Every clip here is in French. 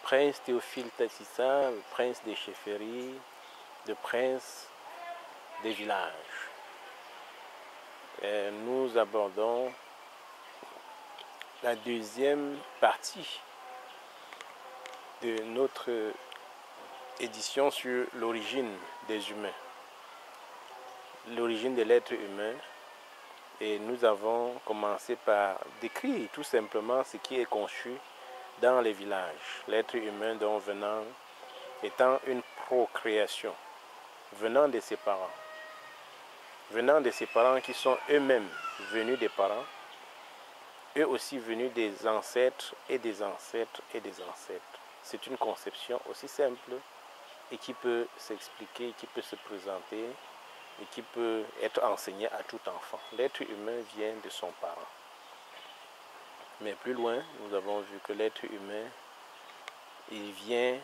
prince Théophile Tassissa, le prince des chefferies, le prince des villages. Et nous abordons la deuxième partie de notre édition sur l'origine des humains, l'origine de l'être humain. Et nous avons commencé par décrire tout simplement ce qui est conçu dans les villages. L'être humain dont venant étant une procréation, venant de ses parents. Venant de ses parents qui sont eux-mêmes venus des parents, eux aussi venus des ancêtres et des ancêtres et des ancêtres. C'est une conception aussi simple et qui peut s'expliquer, qui peut se présenter et qui peut être enseignée à tout enfant. L'être humain vient de son parent. Mais plus loin, nous avons vu que l'être humain, il vient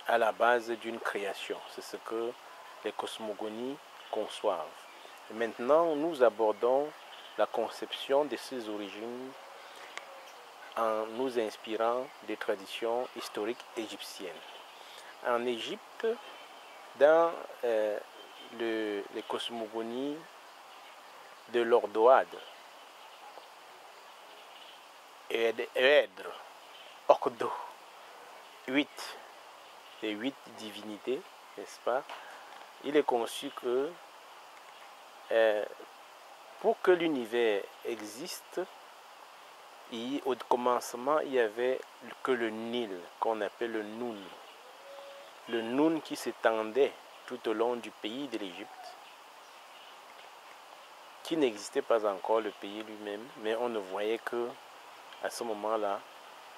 à la base d'une création. C'est ce que les cosmogonies conçoivent. Et maintenant, nous abordons la conception de ses origines en nous inspirant des traditions historiques égyptiennes. En Égypte, dans les cosmogonies de l'Ordoade, Èdre, Okdo, 8, les 8 divinités, n'est-ce pas? Il est conçu que pour que l'univers existe, au commencement, il n'y avait que le Nil, qu'on appelle le Noun. Le Noun qui s'étendait tout au long du pays de l'Égypte, qui n'existait pas encore le pays lui-même, mais on ne voyait que à ce moment-là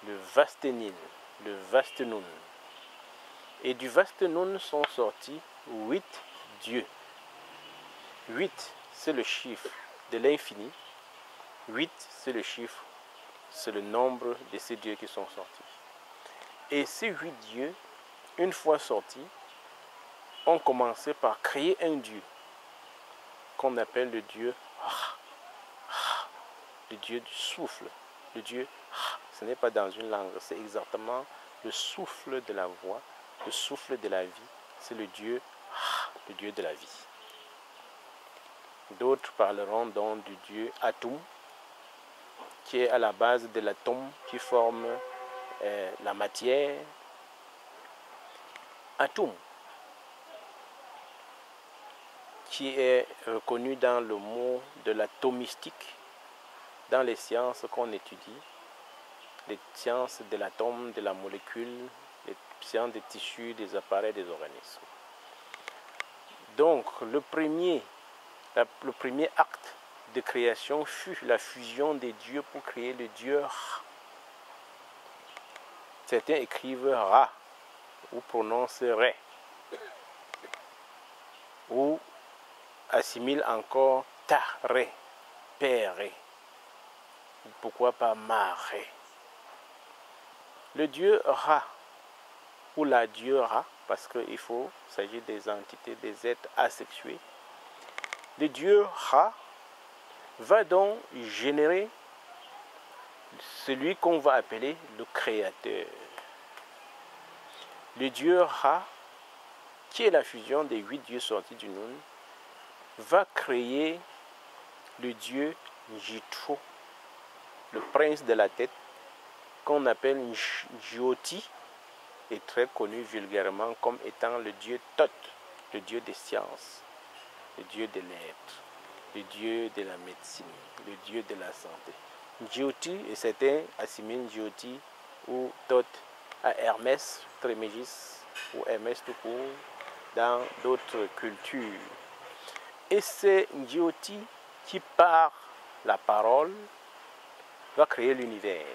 le vaste Nil, le vaste Noun. Et du vaste Noun sont sortis 8 dieux. 8, c'est le chiffre de l'infini. 8, c'est le chiffre, c'est le nombre de ces dieux qui sont sortis. Et ces 8 dieux, une fois sortis, ont commencé par créer un dieu qu'on appelle le dieu le dieu du souffle. Le dieu, ce n'est pas dans une langue, c'est exactement le souffle de la voix, le souffle de la vie. C'est le dieu de la vie. D'autres parleront donc du dieu Atum, qui est à la base de l'atome qui forme la matière. Atum, qui est reconnu dans le mot de l'atomistique, dans les sciences qu'on étudie, les sciences de l'atome, de la molécule, les sciences des tissus, des appareils, des organismes. Donc, le premier acte de création fut la fusion des dieux pour créer le dieu Ra. Certains écrivent Ra, ou prononcent Ré, ou assimilent encore Ta-Ré, Père-Ré. Pourquoi pas Maré? Le dieu Ra, ou la dieu Ra, parce qu'il s'agit des entités, des êtres asexués. Le dieu Ra va donc générer celui qu'on va appeler le créateur. Le dieu Ra, qui est la fusion des 8 dieux sortis du Noun, va créer le dieu Jitro, le prince de la tête, qu'on appelle Jyoti, est très connu vulgairement comme étant le dieu Thoth, le dieu des sciences, le dieu de l'être, le dieu de la médecine, le dieu de la santé. Jyoti, et certains assimilent Jyoti ou Thoth à Hermès Trismégis ou Hermès tout court dans d'autres cultures. Et c'est Jyoti qui, par la parole, va créer l'univers.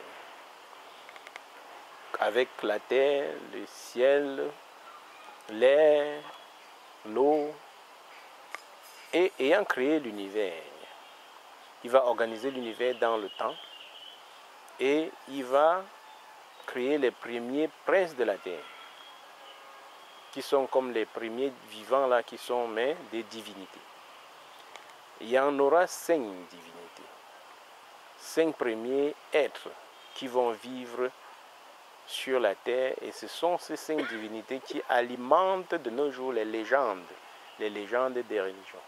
Avec la terre, le ciel, l'air, l'eau. Et ayant créé l'univers, il va organiser l'univers dans le temps et il va créer les premiers princes de la terre, qui sont comme les premiers vivants là, qui sont mais des divinités. Il y en aura 5 divinités, 5 premiers êtres qui vont vivre sur la terre, et ce sont ces 5 divinités qui alimentent de nos jours les légendes des religions.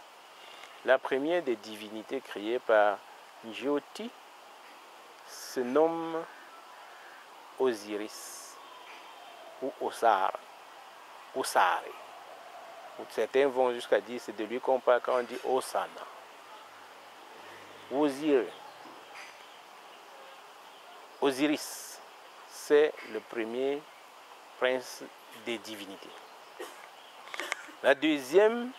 La première des divinités créées par Jyoti se nomme Osiris ou Osar, Osare. Certains vont jusqu'à dire c'est de lui qu'on parle quand on dit Osana. Osiris, c'est le premier prince des divinités. Le deuxième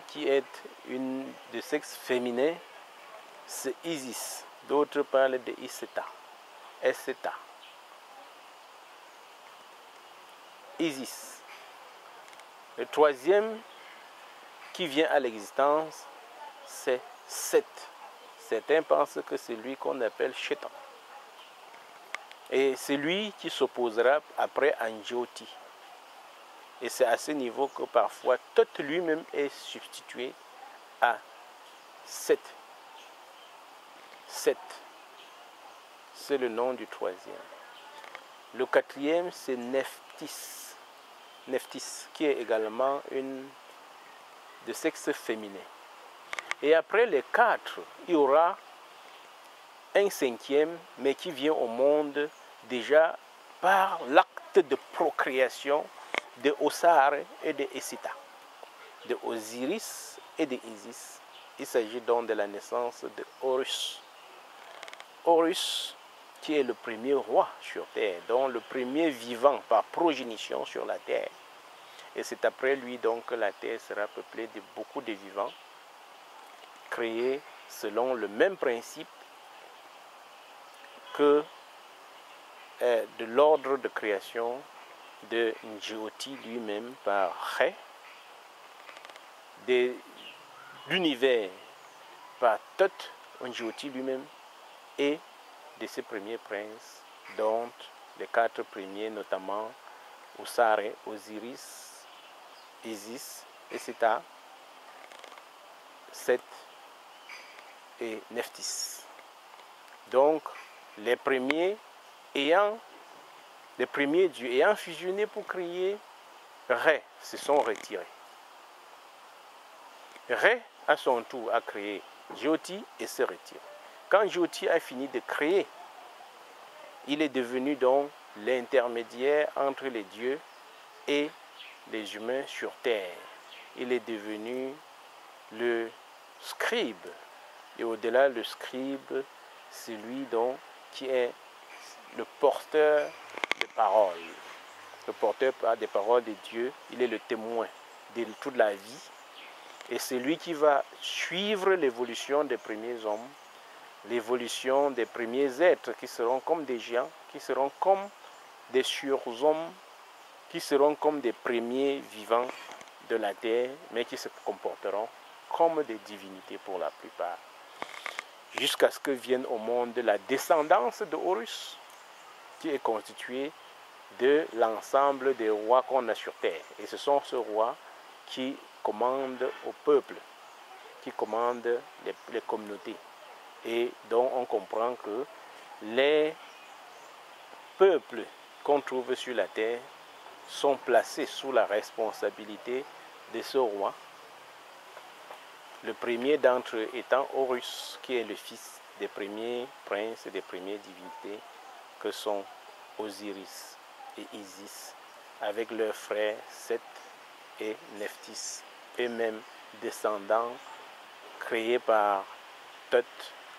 qui est une de sexe féminin, c'est Isis. D'autres parlent de Iseta. Isis. Le troisième qui vient à l'existence, c'est Seth. Certains pensent que c'est lui qu'on appelle Shetan. Et c'est lui qui s'opposera après à Jyoti. Et c'est à ce niveau que parfois Thoth lui-même est substitué à Seth. Seth, c'est le nom du troisième. Le quatrième, c'est Nephthys. Nephthys, qui est également une de sexe féminin. Et après les 4, il y aura un cinquième, mais qui vient au monde déjà par l'acte de procréation de Osar et de Isita, de Osiris et de Isis. Il s'agit donc de la naissance de Horus. Horus, qui est le premier roi sur terre, donc le premier vivant par progénition sur la terre. Et c'est après lui donc que la terre sera peuplée de beaucoup de vivants, créés selon le même principe que de l'ordre de création de Jyoti lui-même par Ré, de l'univers par Thoth, Jyoti lui-même, et de ses premiers princes, dont les 4 premiers, notamment Osare, Osiris, Isis, Isita, Seth et Nephthys. Donc, les premiers dieux ayant fusionné pour créer Ré se sont retirés. Ré, à son tour, a créé Jyoti et se retire. Quand Jyoti a fini de créer, il est devenu donc l'intermédiaire entre les dieux et les humains sur terre. Il est devenu le scribe. Et au-delà, le scribe, c'est lui donc qui est le porteur des paroles. Le porteur des paroles de Dieu, il est le témoin de toute la vie. Et c'est lui qui va suivre l'évolution des premiers hommes, l'évolution des premiers êtres qui seront comme des géants, qui seront comme des surhommes, qui seront comme des premiers vivants de la terre, mais qui se comporteront comme des divinités pour la plupart. Jusqu'à ce que vienne au monde la descendance de Horus, qui est constituée de l'ensemble des rois qu'on a sur terre. Et ce sont ces rois qui commandent au peuple, qui commandent les communautés. Et donc on comprend que les peuples qu'on trouve sur la terre sont placés sous la responsabilité de ce roi. Le premier d'entre eux étant Horus, qui est le fils des premiers princes et des premières divinités que sont Osiris et Isis, avec leurs frères Seth et Nephthys, eux-mêmes descendants créés par Thoth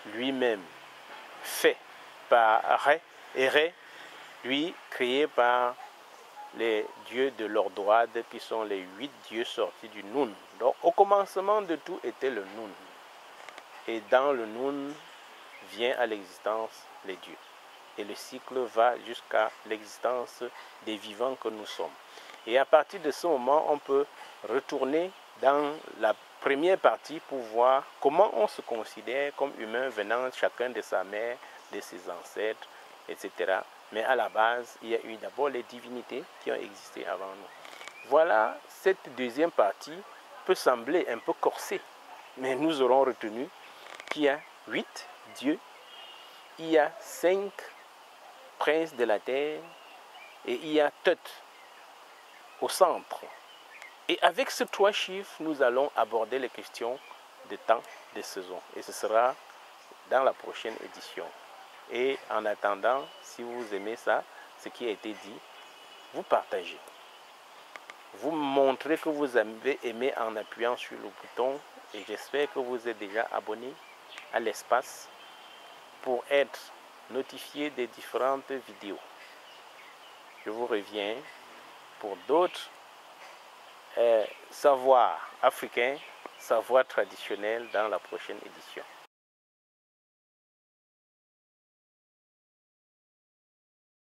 lui-même, fait par Ré, et Ré, lui, créé par les dieux de l'Ordroide, qui sont les 8 dieux sortis du Nun. Donc, au commencement de tout était le Nun. Et dans le Nun vient à l'existence les dieux. Et le cycle va jusqu'à l'existence des vivants que nous sommes. Et à partir de ce moment, on peut retourner dans la première partie pour voir comment on se considère comme humain venant chacun de sa mère, de ses ancêtres, etc. Mais à la base, il y a eu d'abord les divinités qui ont existé avant nous. Voilà, cette deuxième partie peut sembler un peu corsée, mais nous aurons retenu qu'il y a 8 dieux, il y a 5 prince de la terre, et il y a Tut au centre. Et avec ces 3 chiffres, nous allons aborder les questions de temps, de saison. Et ce sera dans la prochaine édition. Et en attendant, si vous aimez ça, ce qui a été dit, vous partagez. Vous montrez que vous avez aimé en appuyant sur le bouton. Et j'espère que vous êtes déjà abonné à l'espace pour être notifié des différentes vidéos. Je vous reviens pour d'autres savoirs africains, savoirs traditionnels dans la prochaine édition.